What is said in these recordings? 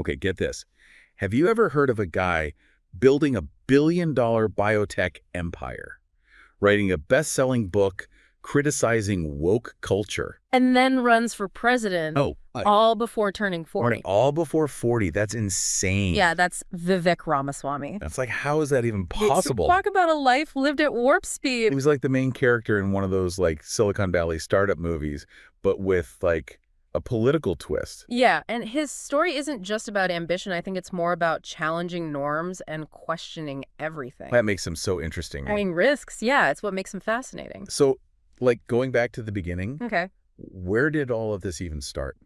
Okay, get this. Have you ever heard of a guy building a billion-dollar biotech empire, writing a best-selling book, criticizing woke culture? And then runs for president Oh, all before turning 40. all before 40. That's insane. Yeah, that's Vivek Ramaswamy. That's like, how is that even possible? Talk about a life lived at warp speed. He was like the main character in one of those like Silicon Valley startup movies, but with like a political twist. Yeah, and his story isn't just about ambition. I think it's more about challenging norms and questioning everything. That makes him so interesting. I mean, risks, yeah, it's what makes him fascinating. So, like, going back to the beginning, Okay. where did all of this even start?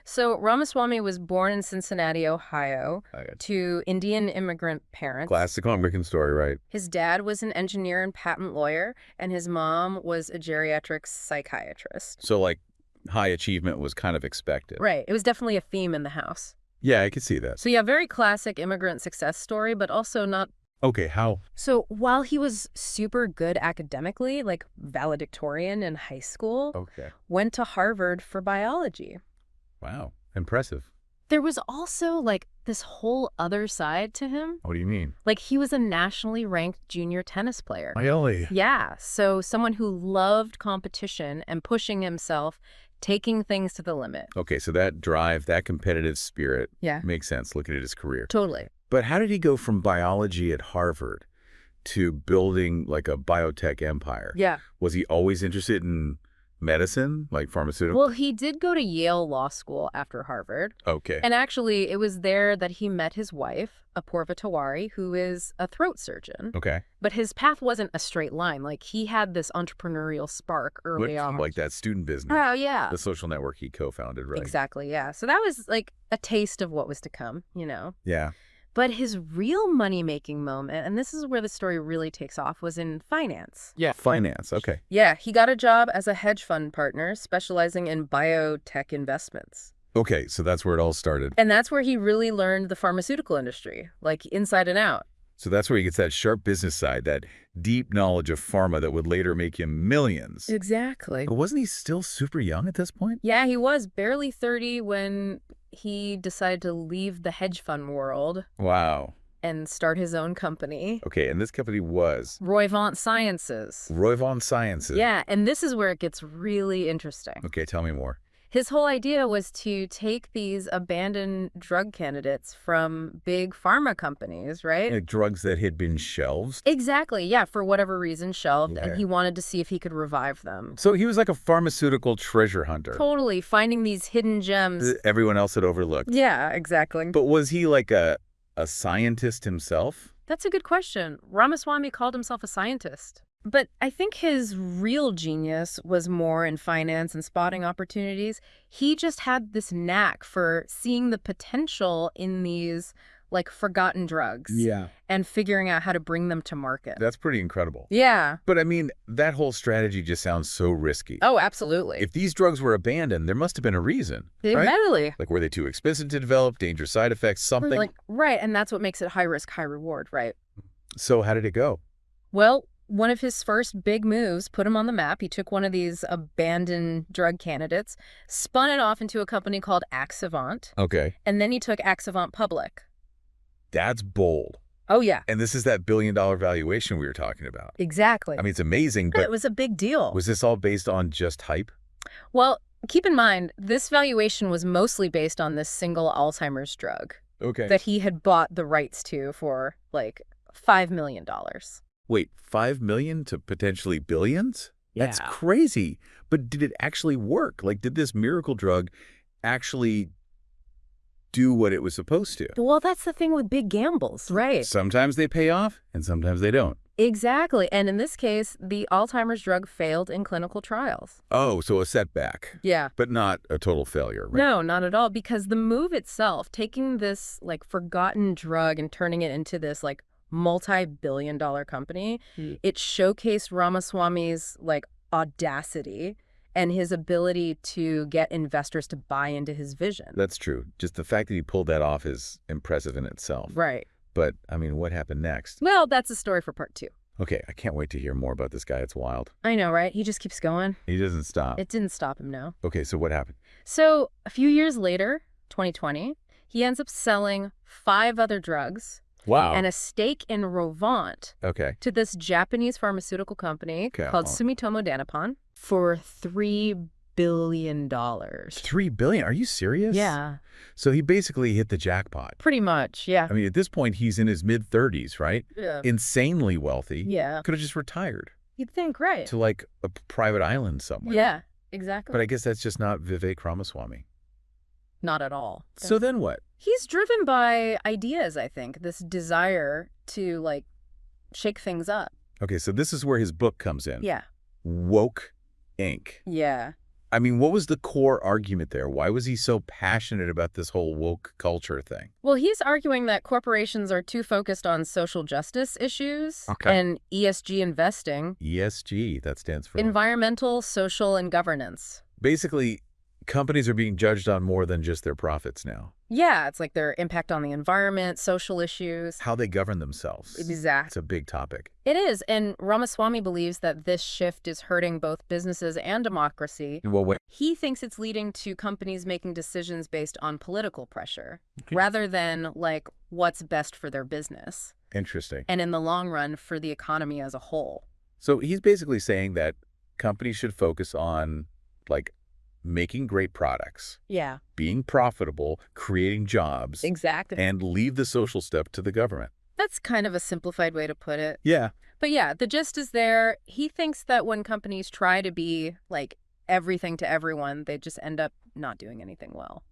So Ramaswamy was born in Cincinnati, Ohio, to Indian immigrant parents. Classic American story, right? His dad was an engineer and patent lawyer, and his mom was a geriatric psychiatrist. So, like, high achievement was kind of expected. Right. It was definitely a theme in the house. Yeah, I could see that. So yeah, very classic immigrant success story, but also not. Okay, how? So while he was super good academically, like valedictorian in high school, Okay. went to Harvard for biology. Wow. Impressive. There was also like this whole other side to him. What do you mean? Like he was a nationally ranked junior tennis player. Really? Yeah, so someone who loved competition and pushing himself, taking things to the limit. Okay, so that drive, that competitive spirit Yeah. makes sense looking at his career. Totally. But how did he go from biology at Harvard to building like a biotech empire? Yeah. Was he always interested in medicine, like pharmaceutical? Well, he did go to Yale Law School after Harvard. Okay. And actually, it was there that he met his wife, Apoorva Tiwari, who is a throat surgeon. Okay. But his path wasn't a straight line. Like, he had this entrepreneurial spark early on. Like that student business. Oh, yeah. The social network he co-founded, right? Exactly, yeah. So that was like a taste of what was to come, you know? Yeah. But his real money-making moment, and this is where the story really takes off, was in finance. Yeah. Finance. Okay. Yeah, he got a job as a hedge fund partner specializing in biotech investments. Okay, so that's where it all started. And that's where he really learned the pharmaceutical industry, like inside and out. So that's where he gets that sharp business side, that deep knowledge of pharma that would later make him millions. Exactly. But wasn't he still super young at this point? Yeah, he was barely 30 when he decided to leave the hedge fund world. Wow. And start his own company. Okay, and this company was? Roivant Sciences. Roivant Sciences. Yeah, and this is where it gets really interesting. Okay, tell me more. His whole idea was to take these abandoned drug candidates from big pharma companies, right? Like drugs that had been shelved? Exactly, yeah, for whatever reason shelved, Okay. and he wanted to see if he could revive them. So he was like a pharmaceutical treasure hunter. Totally, finding these hidden gems. That everyone else had overlooked. Yeah, exactly. But was he like a scientist himself? That's a good question. Ramaswamy called himself a scientist. But I think his real genius was more in finance and spotting opportunities. He just had this knack for seeing the potential in these, like, forgotten drugs. Yeah. And figuring out how to bring them to market. That's pretty incredible. Yeah. But I mean, that whole strategy just sounds so risky. Oh, absolutely. If these drugs were abandoned, there must have been a reason, right? Admittedly. Like, were they too expensive to develop, dangerous side effects, something? Like, right, and that's what makes it high risk, high reward, right? So how did it go? Well, one of his first big moves put him on the map. He took one of these abandoned drug candidates, spun it off into a company called Axivant, Okay. and then he took Axivant public. That's bold. Oh, yeah. And this is that billion-dollar valuation we were talking about. Exactly. I mean, it's amazing, but It was a big deal. was this all based on just hype? Well, keep in mind, this valuation was mostly based on this single Alzheimer's drug Okay. that he had bought the rights to for, like, $5 million. Wait, 5 million to potentially billions? That's Yeah. crazy. But did it actually work? Like, did this miracle drug actually do what it was supposed to? Well, that's the thing with big gambles, right? Sometimes they pay off, and sometimes they don't. Exactly. And in this case, the Alzheimer's drug failed in clinical trials. Oh, so a setback, Yeah. but not a total failure, right? No, not at all. Because the move itself, taking this, like, forgotten drug and turning it into this, like, multi-billion-dollar company, it showcased Ramaswamy's, like, audacity and his ability to get investors to buy into his vision. That's true. Just the fact that he pulled that off is impressive in itself. Right. But, I mean, what happened next? Well, that's a story for part 2. Okay, I can't wait to hear more about this guy. It's wild. I know, right? He just keeps going. He doesn't stop. It didn't stop him, no. Okay, so what happened? So a few years later, 2020, He ends up selling 5 other drugs Wow. and a stake in Rovant Okay. to this Japanese pharmaceutical company Okay, called well- Sumitomo Danapon for $3 billion. $3 billion? Are you serious? Yeah, So he basically hit the jackpot. pretty much, yeah. I mean, at this point, he's in his mid-30s, right? Yeah. Insanely wealthy. Yeah. Could have just retired You'd think, right? to, like, a private island somewhere. Yeah, exactly. But I guess that's just not Vivek Ramaswamy. Not at all. So then what? He's driven by ideas, I think, this desire to, like, shake things up. Okay, so this is where his book comes in. Yeah. Woke Inc. Yeah. I mean, what was the core argument there? Why was he so passionate about this whole woke culture thing? Well, he's arguing that corporations are too focused on social justice issues and ESG investing. ESG, that stands for? Environmental, social, and governance. Basically, companies are being judged on more than just their profits now. Yeah, it's like their impact on the environment, social issues. How they govern themselves. It's Exactly. a big topic. It is, and Ramaswamy believes that this shift is hurting both businesses and democracy. In what way? He thinks it's leading to companies making decisions based on political pressure, rather than, like, what's best for their business, Interesting. and in the long run, for the economy as a whole. So he's basically saying that companies should focus on, like, making great products, Yeah, being profitable, creating jobs, exactly. and leave the social stuff to the government. That's kind of a simplified way to put it. Yeah. But yeah, the gist is there. He thinks that when companies try to be, like, everything to everyone, they just end up not doing anything well.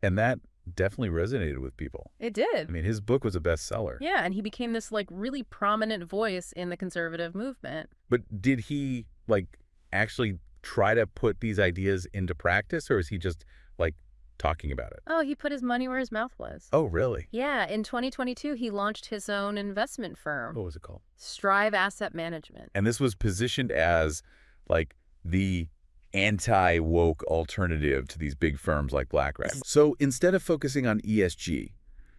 And that definitely resonated with people. It did. I mean, his book was a bestseller. Yeah, and he became this, like, really prominent voice in the conservative movement. But did he, like, actually try to put these ideas into practice, or is he just, like, talking about it? Oh, he put his money where his mouth was. Oh, really? Yeah, in 2022, he launched his own investment firm, What was it called? Strive Asset Management. And this was positioned as, like, the anti-woke alternative to these big firms like BlackRock. So instead of focusing on ESG,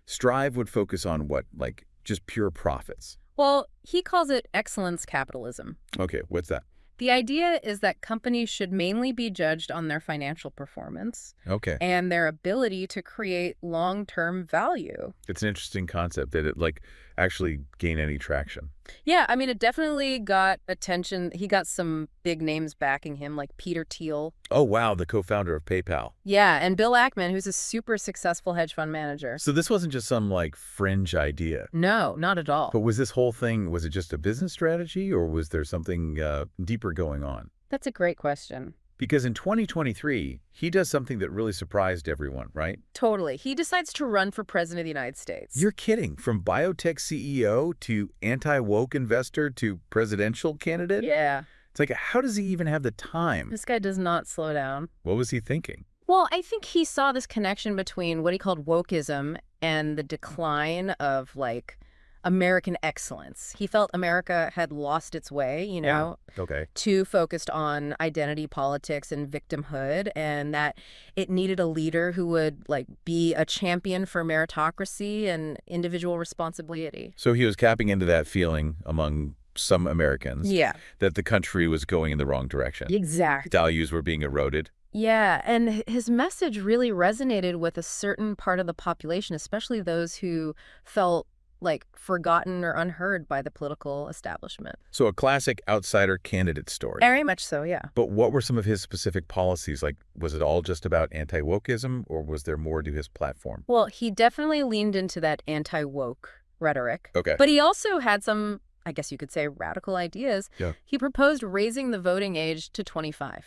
Strive would focus on what? Like, just pure profits. Well, he calls it excellence capitalism. Okay, what's that? The idea is that companies should mainly be judged on their financial performance Okay. and their ability to create long-term value. It's an interesting concept. Did it, like, actually gain any traction? Yeah, I mean, it definitely got attention. He got some big names backing him, like Peter Thiel. Oh, wow, the co-founder of PayPal. Yeah, and Bill Ackman, who's a super successful hedge fund manager. So this wasn't just some, like, fringe idea. No, not at all. But was this whole thing, was it just a business strategy, or was there something deeper going on? That's a great question. Because in 2023, he does something that really surprised everyone, right? Totally. He decides to run for president of the United States. You're kidding. From biotech CEO to anti-woke investor to presidential candidate? Yeah. It's like, how does he even have the time? This guy does not slow down. What was he thinking? Well, I think he saw this connection between what he called wokeism and the decline of, like, American excellence. He felt America had lost its way, you know, Okay. too focused on identity politics and victimhood, and that it needed a leader who would, like, be a champion for meritocracy and individual responsibility. So he was tapping into that feeling among some Americans Yeah, that the country was going in the wrong direction. exactly. Values were being eroded. Yeah, and his message really resonated with a certain part of the population, especially those who felt, like, forgotten or unheard by the political establishment. So a classic outsider candidate story. Very much so, yeah. But what were some of his specific policies? Like, was it all just about anti-wokeism, or was there more to his platform? Well, he definitely leaned into that anti-woke rhetoric. Okay. But he also had some, I guess you could say, radical ideas. Yeah. He proposed raising the voting age to 25.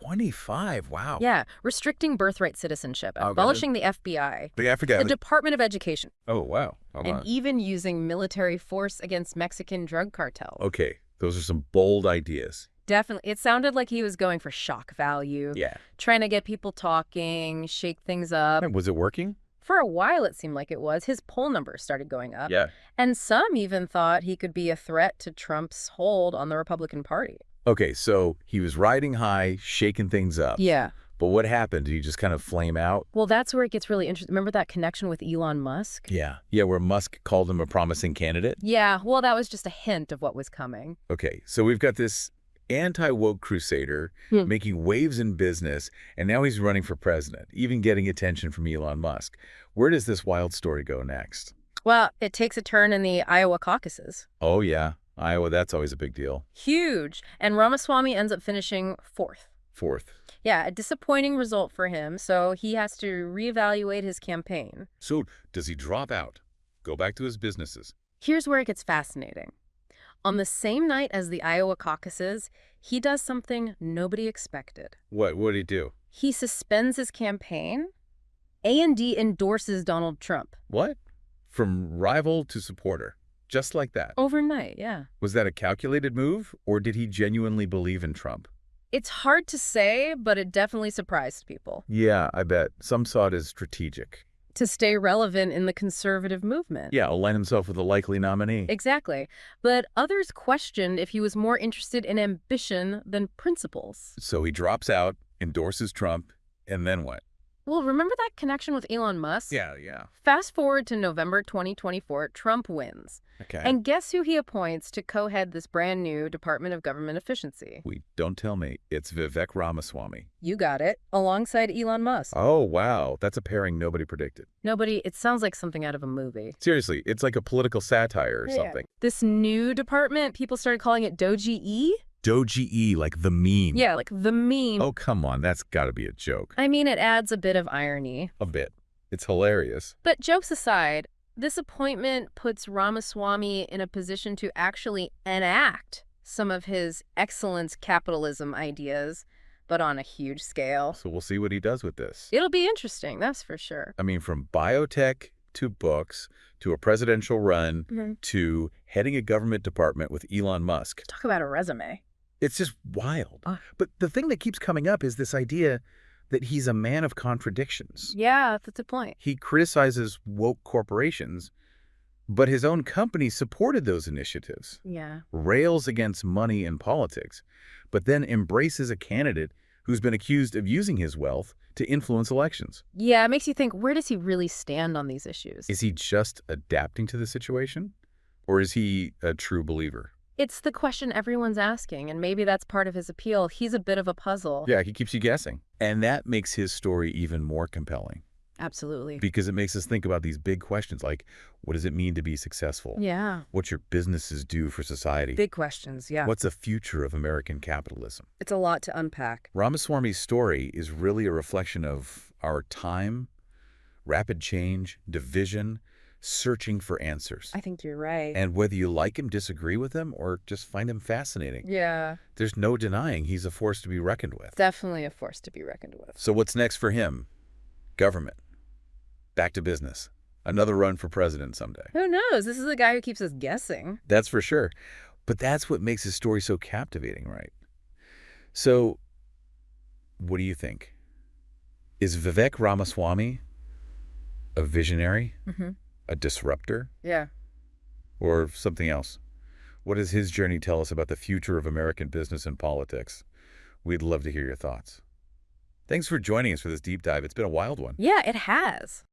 25, wow. Yeah, restricting birthright citizenship, Oh, got it. abolishing the FBI, I forgot. the Department of Education, Oh, wow. Hold and on. even using military force against Mexican drug cartels. Okay, those are some bold ideas. Definitely. It sounded like he was going for shock value, Yeah. trying to get people talking, shake things up. Was it working? For a while, it seemed like it was. His poll numbers started going up. Yeah. And some even thought he could be a threat to Trump's hold on the Republican Party. Okay, so he was riding high, shaking things up. Yeah. But what happened? Did he just kind of flame out? Well, that's where it gets really interesting. Remember that connection with Elon Musk? Yeah. Yeah, where Musk called him a promising candidate? Yeah, well, that was just a hint of what was coming. Okay, so we've got this anti-woke crusader, Hmm. making waves in business, and now he's running for president, even getting attention from Elon Musk. Where does this wild story go next? Well, it takes a turn in the Iowa caucuses. Oh, yeah. Iowa, that's always a big deal. Huge. And Ramaswamy ends up finishing fourth. Fourth. Yeah, a disappointing result for him, so he has to reevaluate his campaign. So does he drop out? Go back to his businesses? Here's where it gets fascinating. On the same night as the Iowa caucuses, he does something nobody expected. What did he do? He suspends his campaign. A&D endorses Donald Trump. What? From rival to supporter. Just like that. Overnight, yeah. Was that a calculated move, or did he genuinely believe in Trump? It's hard to say, but it definitely surprised people. Yeah, I bet. Some saw it as strategic. To stay relevant in the conservative movement. Yeah, align himself with a likely nominee. Exactly. But others questioned if he was more interested in ambition than principles. So he drops out, endorses Trump, and then what? Well, remember that connection with Elon Musk? Yeah. Fast forward to November 2024, Trump wins. Okay. And guess who he appoints to co-head this brand new Department of Government Efficiency? Don't tell me. It's Vivek Ramaswamy. You got it. Alongside Elon Musk. Oh, wow. That's a pairing nobody predicted. It sounds like something out of a movie. Seriously, it's like a political satire or something. This new department, people started calling it Doji-E. Doji-E, like the meme. Yeah, like the meme. Oh, come on. That's got to be a joke. I mean, it adds a bit of irony. A bit. It's hilarious. But jokes aside, this appointment puts Ramaswamy in a position to actually enact some of his excellence capitalism ideas, but on a huge scale. So we'll see what he does with this. It'll be interesting, that's for sure. I mean, from biotech to books to a presidential run to heading a government department with Elon Musk. Talk about a resume. It's just wild. But the thing that keeps coming up is this idea that he's a man of contradictions. Yeah, that's a point. He criticizes woke corporations, but his own company supported those initiatives. Yeah. Rails against money in politics, but then embraces a candidate who's been accused of using his wealth to influence elections. Yeah, it makes you think, where does he really stand on these issues? Is he just adapting to the situation? Or is he a true believer? It's the question everyone's asking, and maybe that's part of his appeal. He's a bit of a puzzle. Yeah, he keeps you guessing. And that makes his story even more compelling. Absolutely. Because it makes us think about these big questions like, what does it mean to be successful? Yeah. What's your businesses do for society? Big questions, yeah. What's the future of American capitalism? It's a lot to unpack. Ramaswamy's story is really a reflection of our time, rapid change, division, searching for answers. I think you're right. And whether you like him, disagree with him, or just find him fascinating, Yeah. there's no denying he's a force to be reckoned with. Definitely a force to be reckoned with. So what's next for him? Government. Back to business. Another run for president someday. Who knows? This is the guy who keeps us guessing. That's for sure. But that's what makes his story so captivating, right? So, what do you think? Is Vivek Ramaswamy a visionary, a disruptor, Yeah. or something else? What does his journey tell us about the future of American business and politics? We'd love to hear your thoughts. Thanks for joining us for this deep dive. It's been a wild one. Yeah, it has.